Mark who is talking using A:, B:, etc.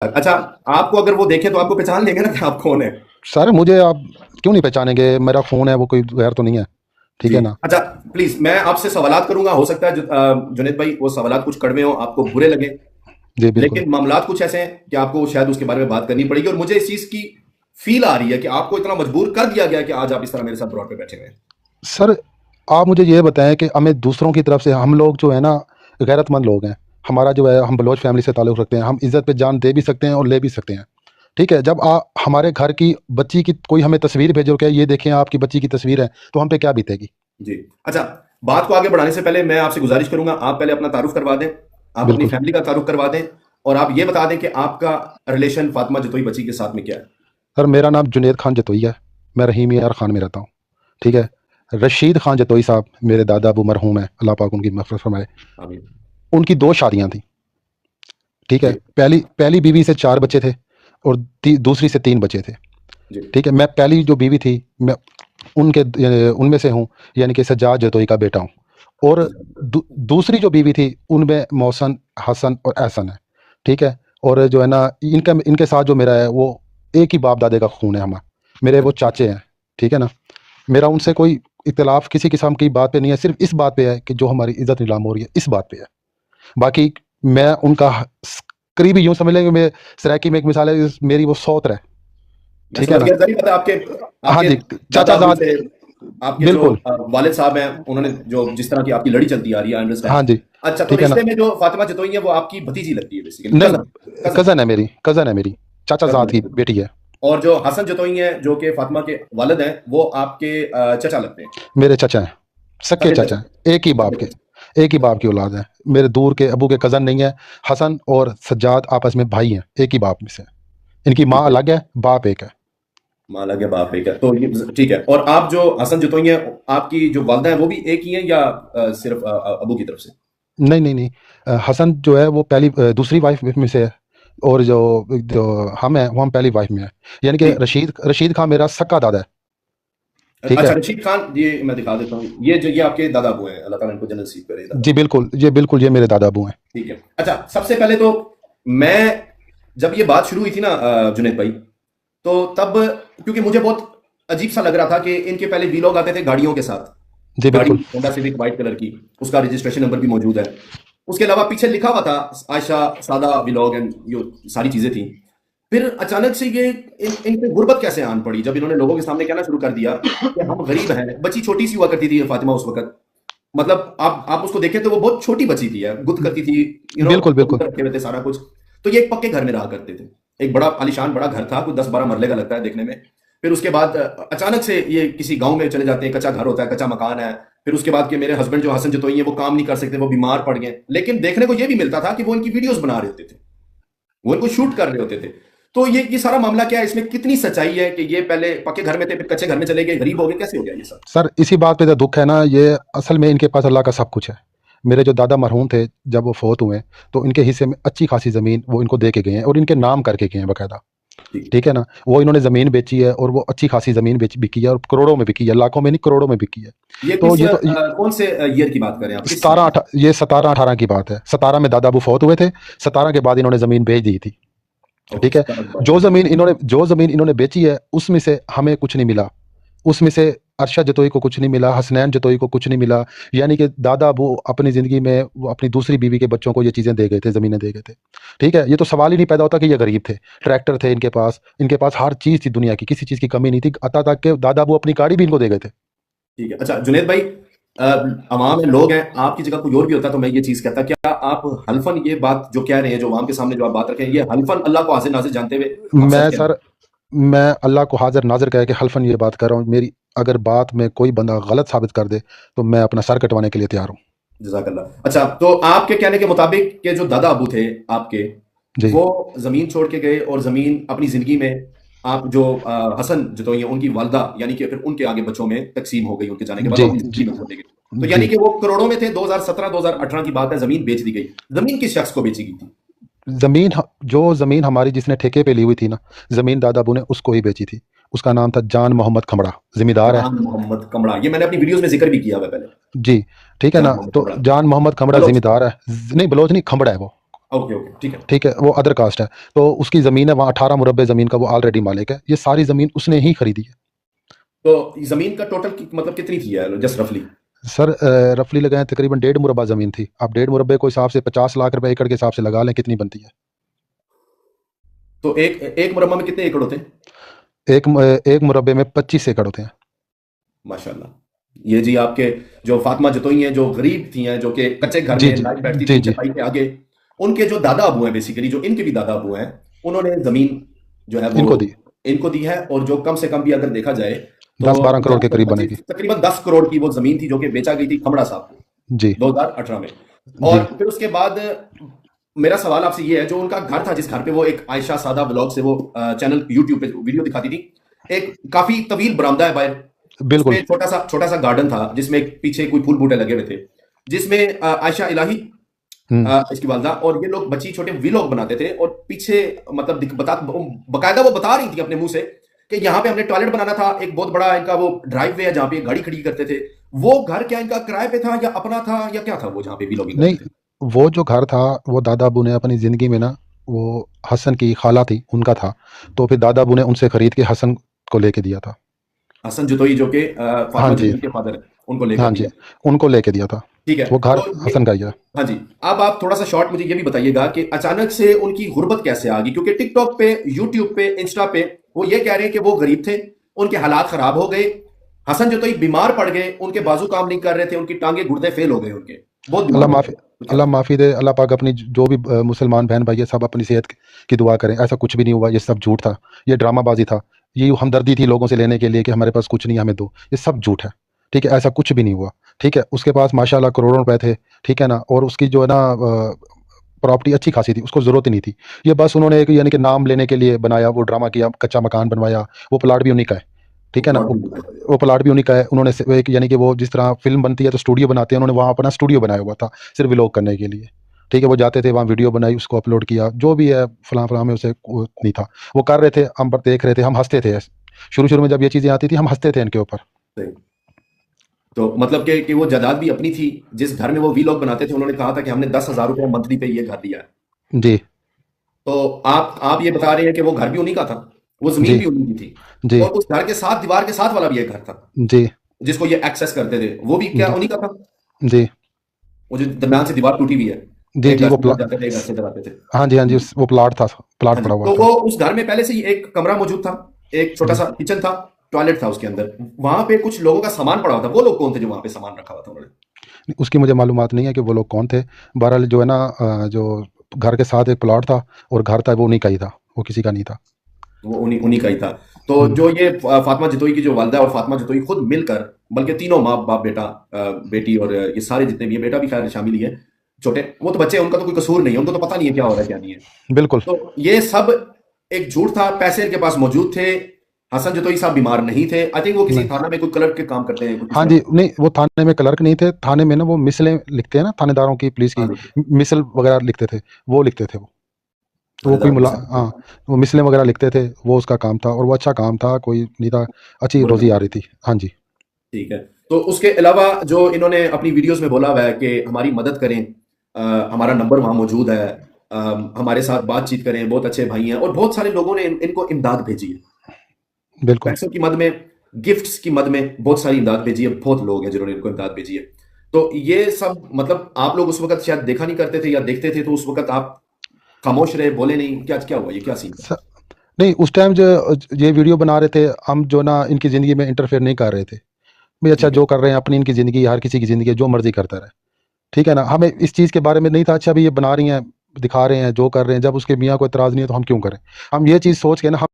A: अच्छा, आपको अगर वो देखे तो आपको पहचान लेंगे ना कि आप कौन है?
B: सर मुझे आप क्यों नहीं पहचानेंगे? मेरा फ़ोन है, वो कोई गैर तो नहीं है। ठीक
A: जी।
B: है ना?
A: अच्छा, प्लीज मैं आपसे सवालात करूंगा, हो सकता है जुनेद भाई वो सवालात कुछ कड़वे हो, आपको बुरे लगे,
B: जी बिल्कुल।
A: लेकिन मामलात कुछ ऐसे हैं कि आपको शायद उसके बारे में बात करनी पड़ेगी, और मुझे इस चीज की फील आ रही है कि आपको इतना मजबूर कर दिया गया कि आज आप इस तरह मेरे साथ ब्रॉड पे बैठे हुए हैं।
B: सर आप मुझे ये बताएं कि हमें दूसरों की तरफ से, हम लोग जो है ना गैरतमंद लोग हैं। हमारा जो है, हम बलोच फैमिली से ताल्लुक़ रखते हैं, हम इज़्ज़त पे जान दे भी सकते हैं और ले भी सकते हैं। ठीक है, जब हमारे घर की बच्ची की कोई हमें तस्वीर भेजो कि ये देखें आपकी बच्ची की तस्वीर है, तो हम पे क्या बीतेगी?
A: जी। अच्छा, बात को आगे बढ़ाने से पहले मैं आपसे गुजारिश करूंगा, आप पहले अपना तारुफ करवा दें, आप अपनी
B: बिल्कुल।
A: फैमिली का तारुफ करवा दें, और आप ये बता दें कि आपका रिलेशन फातिमा जतोई बच्ची के साथ में क्या है।
B: सर मेरा नाम जुनेद खान जतोई है। मैं रहीम यार खान में रहता हूँ। ठीक है। रशीद खान जतोई साहब मेरे दादा अबू मरहूम है, अल्लाह पाक उनकी मग़फ़िरत फरमाए।
A: आमीन।
B: उनकी 2 शादियाँ थी। ठीक है।
A: जी।
B: पहली पहली बीवी से 4 बच्चे थे और दूसरी से 3 बच्चे थे।
A: जी।
B: ठीक है। मैं पहली जो बीवी थी, मैं उनमें से हूँ, यानी कि सज्जाद जतोई का बेटा हूँ। और दूसरी जो बीवी थी उनमें मोहसन, हसन और एहसन है। ठीक है। और जो है ना, इनका इनके साथ जो मेरा है वो एक ही बाप दादे का खून है हमारा। मेरे वो चाचे हैं। ठीक है ना? मेरा उनसे कोई इख्तिलाफ किसी किस्म की बात पे नहीं है, सिर्फ इस बात पे है कि जो हमारी इज्जत नीलाम हो रही है, इस बात पे है। बाकी मैं उनका करीबी यूं समझ लें कि मैं सराकी में एक मिसाल है, मेरी वो सौत है।
A: मैं
B: ठीक है
A: समझ
B: ना?
A: गया, जरिए पता आपके
B: हाँ
A: आपके
B: जी।
A: दादा
B: चाचा
A: अबू
B: साहब।
A: से आपके जो
B: बिल्कुल।
A: वालिद साहब हैं, उन्होंने जो जिस तरह की आपकी लड़ी चलती आ रही है, आई अंडरस्टैंड।
B: हाँ जी।
A: अच्छा, तो
B: ठीक है ना?
A: रिश्ते में जो फातिमा जतोई है वो आपकी भतीजी लगती है, बेसिकली
B: नहीं,
A: कजन। कजन।
B: कज़न है मेरी, कज़न है मेरी। चाचा
A: कजन
B: साहब की
A: है।
B: बेटी है।
A: और जो हसन जतोई हैं जो कि फातिमा के वालिद हैं, वो आपके चचा लगते हैं।
B: मेरे चाचा हैं, सगे
A: सगे
B: चाचा
A: चचा।
B: हैं, एक ही बाप
A: सगे
B: के,
A: चचा।
B: एक ही बाप की औलाद है। मेरे दूर के अबू के कज़न नहीं है। हसन और सज्जाद आपस में भाई हैं, एक ही बाप में से। इनकी माँ
A: ठीक है।
B: अलग है, बाप एक है।
A: माला के बाप एक है, तो ये ठीक है। और आप जो हसन जतोई हैं, आपकी जो वालदा है वो भी एक ही है, या सिर्फ अबू की तरफ से?
B: नहीं नहीं नहीं। हसन जो है वो दूसरी वाइफ में से है। और जो जो हम हैं वो हम पहली वाइफ में है। यानी कि
A: ठीक।
B: रशीद रशीद खान मेरा सक्का दादा है। ठीक
A: अच्छा,
B: है।
A: रशीद खान, ये मैं दिखा देता हूँ, ये आपके दादा अबू हैं, अल्लाह ताला इनको जन्नत नसीब करे, दादा
B: जी
A: अबू।
B: बिल्कुल, ये बिल्कुल ये मेरे दादा अबू हैं।
A: ठीक है। अच्छा, सबसे पहले तो मैं, जब ये बात शुरू हुई थी ना जुनेद भाई, तो तब क्योंकि मुझे बहुत अजीब सा लग रहा था कि इनके पहले वीलॉग आते थे गाड़ियों के साथ,
B: जी
A: गाड़ी
B: बिल्कुल।
A: होंडा सिविक वाइट कलर की, उसका रजिस्ट्रेशन नंबर भी मौजूद है। उसके अलावा पीछे लिखा हुआ था आयशा सादा व्लॉग, एंड ये सारी चीजें थी। फिर अचानक से ये इन पे गुर्बत कैसे आन पड़ी जब इन्होंने लोगों के सामने कहना शुरू कर दिया कि हम गरीब हैं। बच्ची छोटी सी हुआ करती थी फातिमा उस वक्त, मतलब आप उसको देखें तो वो बहुत छोटी बच्ची थी, गुद करती थी,
B: बिल्कुल बिल्कुल।
A: कबूतर रखे हुए थे, सारा कुछ। तो ये एक पक्के घर में रहा करते थे, एक बड़ा आलिशान बड़ा घर था, कुछ 10-12 मरले का लगता है देखने में। फिर उसके बाद अचानक से ये किसी गांव में चले जाते हैं, कच्चा घर होता है, कच्चा मकान है। फिर उसके बाद के मेरे हस्बैंड जो हसन जतोई हैं वो काम नहीं कर सकते, वो बीमार पड़ गए, लेकिन देखने को ये भी मिलता था कि वो इनकी वीडियोस बना रहे होते थे, वो इनको शूट कर रहे होते थे। तो ये सारा मामला क्या है, इसमें कितनी सच्चाई है कि ये पहले पक्के घर में थे, फिर कच्चे घर में चले गए, गरीब हो गए, कैसे हो गया ये सब?
B: सर इसी बात पे तो दुख है ना, ये असल में इनके पास अल्लाह का सब कुछ है। मेरे जो दादा मरहूम थे, जब वो फोत हुए, तो इनके हिस्से में अच्छी खासी ज़मीन वो इनको दे के गए हैं और इनके नाम करके गए हैं बाकायदा।
A: ठीक।
B: ठीक है ना? वो इन्होंने ज़मीन बेची है और वो अच्छी खासी ज़मीन बिकी है और करोड़ों में बिकी है, लाखों में नहीं करोड़ों में बिकी है।
A: ये
B: तो
A: किस
B: ये तो
A: कौन से ईयर की बात करें आप, किस साल
B: सतारह
A: की?
B: अठा ये 17-18 की बात है। 17 में दादा अबू फौत हुए थे। 17 के बाद इन्होंने ज़मीन बेच दी थी।
A: ओके,
B: ठीक है।
A: 17 के बाद।
B: जो ज़मीन इन्होंने बेची है उसमें से हमें कुछ नहीं मिला। उसमें से अरशद जतोई को कुछ नहीं मिला, हसनैन जतोई को कुछ नहीं मिला। यानी कि दादा अबू अपनी ज़िंदगी में वो अपनी दूसरी बीवी के बच्चों को ये चीज़ें दे गए थे, ज़मीनें दे गए थे। ठीक है। ये तो सवाल ही नहीं पैदा होता कि ये गरीब थे। ट्रैक्टर थे इनके पास हर चीज़ थी दुनिया की, किसी चीज़ की कमी नहीं थी। अत्ता तक के दादा अबू अपनी गाड़ी भी इनको दे गए थे।
A: ठीक है। अच्छा जुनेद भाई, अवाम है, लोग हैं, आपकी जगह कोई और भी होता तो मैं ये चीज कहता, क्या आप हल्फन ये बात जो कह रहे हैं, जो अवाम के सामने जो आप बात रखें, ये हल्फन अल्लाह को हाजिर नाजिर जानते हुए आप सच
B: मैं
A: कह रहे
B: सर मैं अल्लाह को हाज़िर नाज़िर कह के हल्फ़न ये बात कर रहा हूँ, मेरी अगर बात में कोई बंदा गलत साबित कर दे, तो मैं अपना सर कटवाने के लिए तैयार हूँ।
A: हैं? जजाकल्लाह। अच्छा, तो आपके कहने के मुताबिक के जो दादा अबू थे आपके,
B: जी।
A: वो जमीन छोड़ के गए, और जमीन अपनी जिंदगी में आप जो हसन जतोई हैं उनकी वालदा, यानी कि फिर उनके आगे बच्चों में तकसीम हो गई, उनके जाने के बाद
B: जी,
A: वो अपनी
B: जी,
A: जिंदगी में छोड़ गए। तो
B: जी।
A: यानी कि वो करोड़ों में थे, 2017-2018 की बात है, जमीन बेच दी गई। जमीन किस शख्स को बेची गई थी?
B: जो ज़मीन हमारी जिसने ठेके पे ली हुई थी ना, ज़मीन दादा अबू ने उसको ही बेची थी। उसका नाम था जान मोहम्मद खमड़ा, ज़मींदार है।
A: जान मोहम्मद कमड़ा, ये मैंने अपनी वीडियोस में जिक्र भी किया हुआ है पहले।
B: जी। ठीक है
A: जान
B: ना?
A: मोहम्मद
B: तो
A: कमड़ा।
B: जान मोहम्मद खमड़ा
A: बलोच।
B: ज़मींदार है। नहीं, बलोच नहीं, खमड़ा है वो।
A: ओके ओके, ठीक है।
B: ठीक है, वो अदर कास्ट है, तो उसकी ज़मीन है वहाँ 18 मुरब्बे ज़मीन का वो ऑलरेडी मालिक है, ये सारी ज़मीन उसने ही खरीदी है।
A: तो जमीन का टोटल मतलब कितनी थी यार, जस्ट रफली?
B: सर रफली लगाएं तकरीबन 1.5 मुरब्बा ज़मीन थी, आप 1.5 मुरब्बे को हिसाब से 50 लाख रुपए एकड़ के हिसाब से लगा लें कितनी बनती है।
A: तो एक एक मुरब्बा में कितने एकड़ होते हैं?
B: एक मुरब्बे में 25 एकड़ होते हैं।
A: माशाल्लाह। ये जी आपके जो फातिमा जतोई हैं, जो गरीब थी हैं, जो कि कच्चे घर
B: जी
A: में
B: जी
A: लाइट बैठती
B: जी
A: थी
B: जी
A: चटाई के आगे, उनके जो दादा अबू हैं, बेसिकली जो इनके भी दादा अबू हैं, उन्होंने जमीन जो है वो
B: इनको दी
A: इनको दी है। और जो कम से कम भी अगर देखा जाए तो
B: 10-12 करोड़ के करीब बनेगी।
A: 25 तकरीबन 10 करोड़ की वो जमीन थी जो कि बेचा गई थी खमड़ा साहब को
B: जी
A: 2018 में।
B: जी
A: और फिर उसके बाद मेरा सवाल आपसे ये है, जो उनका घर था, जिस घर पे वो एक आयशा सादा ब्लॉग से वो चैनल यूट्यूब पे वीडियो दिखाती थी, एक काफी तवील बरामदा है बाहर,
B: बिल्कुल।
A: उसमें छोटा सा गार्डन था जिसमें पीछे कोई फूल बूटे लगे हुए थे, जिसमें आयशा इलाही,
B: हम्म।
A: इसकी वालदा और ये लोग बच्ची छोटे व्लॉग बनाते थे। और पीछे मतलब बकायदा वो बता रही थी अपने मुंह से कि यहाँ पे हमने टॉयलेट बनाना था, एक बहुत बड़ा इनका वो ड्राइव वे है जहाँ पे गाड़ी खड़ी करते थे। वो घर क्या इनका किराए पे था या अपना था या क्या था वो जहाँ पे व्लॉगिंग
B: नहीं,
A: करते थे?
B: वो जो घर था वो दादा अबू ने अपनी ज़िंदगी में ना, वो हसन की खाला थी उनका था, तो फिर दादा अबू ने उनसे खरीद के हसन को लेके दिया था।
A: हसन जतोई जो कि
B: हाँ
A: फातिमा
B: जी,
A: जतोई के फादर है, उनको लेकर
B: हाँ जी,
A: दिया।
B: उनको लेके दिया था।
A: ठीक है।
B: वो घर
A: तो ये,
B: हसन का ही है।
A: हाँ जी, अब आप थोड़ा सा शॉर्ट मुझे ये भी बताइएगा कि अचानक से उनकी गुर्बत कैसे आ गई, क्योंकि टिकटॉक पे, यूट्यूब पे, इंस्टा पे वो ये कह रहे हैं कि वो गरीब थे, उनके हालात खराब हो गए, हसन जो तो बीमार पड़ गए, उनके बाजू काम नहीं कर रहे थे, उनकी टांगे गुर्दे फेल हो गए, उनके बहुत बीमार
B: अल्लाह
A: हो गए।
B: माफ़ी
A: तो क्या
B: अल्लाह
A: था?
B: माफ़ी दे, अल्लाह पाक अपनी जो भी मुसलमान बहन भाई है सब अपनी सेहत की दुआ करें। ऐसा कुछ भी नहीं हुआ, ये सब झूठ था, ये ड्रामाबाजी था, ये हमदर्दी थी लोगों से लेने के लिए कि हमारे पास कुछ नहीं है, हमें दो, ये सब झूठ है। ठीक है, ऐसा कुछ भी नहीं हुआ। ठीक है, उसके पास माशाल्लाह करोड़ों रुपए थे। ठीक है ना, और उसकी जो है ना प्रॉपर्टी अच्छी खासी थी, उसको ज़रूरत ही नहीं थी। ये बस उन्होंने एक यानी कि नाम लेने के लिए बनाया, वो ड्रामा किया, कच्चा मकान बनवाया, वो प्लाट भी उन्हीं का है।
A: वो
B: ठीक है ना,
A: प्लॉट भी नहीं था।
B: वो प्लाट भी उन्हीं का है। उन्होंने एक यानी कि वो जिस तरह फिल्म बनती है तो स्टूडियो बनाते हैं, उन्होंने वहाँ अपना स्टूडियो बनाया हुआ था सिर्फ व्लॉग करने के लिए। ठीक है, वो जाते थे वहाँ, वीडियो बनाई, उसको अपलोड किया, जो भी है फलां फलां में उसे वो नहीं था। वो कर रहे थे, हम पर देख रहे थे, हम हंसते थे। शुरू शुरू में जब ये चीज़ें आती थी हम हंसते थे इनके ऊपर।
A: सही। तो मतलब कि वो जायदाद भी अपनी थी, जिस घर में वो वीलॉग बनाते थे, उन्होंने कहा था कि हमने 10,000 रुपये मंथली पे ये घर लिया है।
B: जी
A: तो आप ये बता रहे हैं कि वो घर भी उन्हीं का था, वो जमीन
B: जी
A: भी उन्हीं की थी,
B: जी
A: और उस घर के साथ दीवार के साथ वाला भी एक घर था
B: जी
A: जिसको ये एक्सेस करते थे, वो भी क्या
B: जी
A: उन्हीं का था?
B: जी
A: वो जो दरम्यान से दीवार टूटी हुई है,
B: जी
A: एक
B: जी
A: घर
B: वो
A: से उधर जाते थे, एक घर से इधर आते थे।
B: हाँ जी, हाँ जी, वो प्लाट था, प्लाट
A: हाँ जी,
B: पड़ा हुआ
A: तो
B: था।
A: वो उस घर में पहले से ही एक कमरा मौजूद था, एक छोटा
B: जी,
A: सा किचन था, टॉयलेट था उसके अंदर, वहां पे कुछ लोगों का सामान पड़ा हुआ था। वो लोग कौन थे जो वहां पे सामान रखा हुआ था उन्होंने?
B: उसकी मुझे मालूमात नहीं है कि वो लोग कौन थे। बहरहाल जो है ना जो घर के साथ एक प्लाट था और घर था वो उन्हीं का ही था, वो किसी का नहीं था।
A: वो उन्हीं उन्हीं का ही था। तो
B: हुँ,
A: जो ये फातिमा जतोई की जो वालदा और फातिमा जतोई खुद मिलकर, बल्कि तीनों माँ बाप बेटा, बेटी और ये सारे जितने भी है, बेटा भी खैर शामिल ही है, छोटे वो तो बच्चे हैं, उनका तो कोई कसूर नहीं है, उनको तो पता नहीं है क्या हो रहा है क्या नहीं है।
B: बिल्कुल।
A: तो ये सब एक झूठ था, पैसे इनके पास मौजूद थे, हसन जतोई साहब बीमार नहीं थे। आई थिंक वो किसी
B: नहीं,
A: थाना में कोई क्लर्क के काम करते हैं, कुछ इस
B: हाँ
A: तरह
B: जी,
A: से।
B: नहीं वो थाने में क्लर्क नहीं थे, थाने में ना वो मिसलें लिखते हैं ना थानेदारों की, पुलिस
A: हाँ
B: की,
A: जी,
B: मिसल वगैरह लिखते थे, वो लिखते थे वो। तो वो कोई
A: थानेदार
B: मुला
A: मिसल।
B: हाँ, वो मिसलें वगैरह लिखते थे, वो उसका काम था और वो अच्छा काम था, कोई नहीं था, अच्छी
A: गुड
B: रोज़ी
A: मैन।
B: आ रही थी। हाँ जी।
A: ठीक है। तो उसके अलावा जो इन्होंने अपनी वीडियोस में बोला हुआ है कि हमारी मदद करें, हमारा नंबर वहां मौजूद है, हमारे साथ बातचीत करें, बहुत अच्छे भाई हैं, और बहुत सारे लोगों ने इनको इमदाद भेजी है,
B: बिल्कुल।
A: पैसों की मद में, गिफ्ट्स की मद में बहुत सारी इमदाद भेजी है, बहुत लोग हैं जिन्होंने इनको इमदाद भेजी है। तो ये सब मतलब आप लोग उस वक्त शायद देखा नहीं करते थे, या देखते थे तो उस वक्त आप खामोश रहे, बोले नहीं, क्या क्या हुआ, ये क्या सीन था?
B: स नहीं, उस टाइम जो ये वीडियो बना रहे थे, हम जो ना इनकी ज़िंदगी में इंटरफेयर नहीं कर रहे थे। भई अच्छा
A: ठीक है।
B: जो कर रहे हैं अपनी इनकी ज़िंदगी, हर किसी की ज़िंदगी है, जो मर्ज़ी करता रहे। ठीक है ना? हमें इस चीज़ के बारे में नहीं था, अच्छा अभी ये बना रही हैं, दिखा रहे हैं, जो कर रहे हैं, जब उसके मियाँ को एतराज़ नहीं है तो हम क्यों करें? हम ये चीज़ सोच के ना हम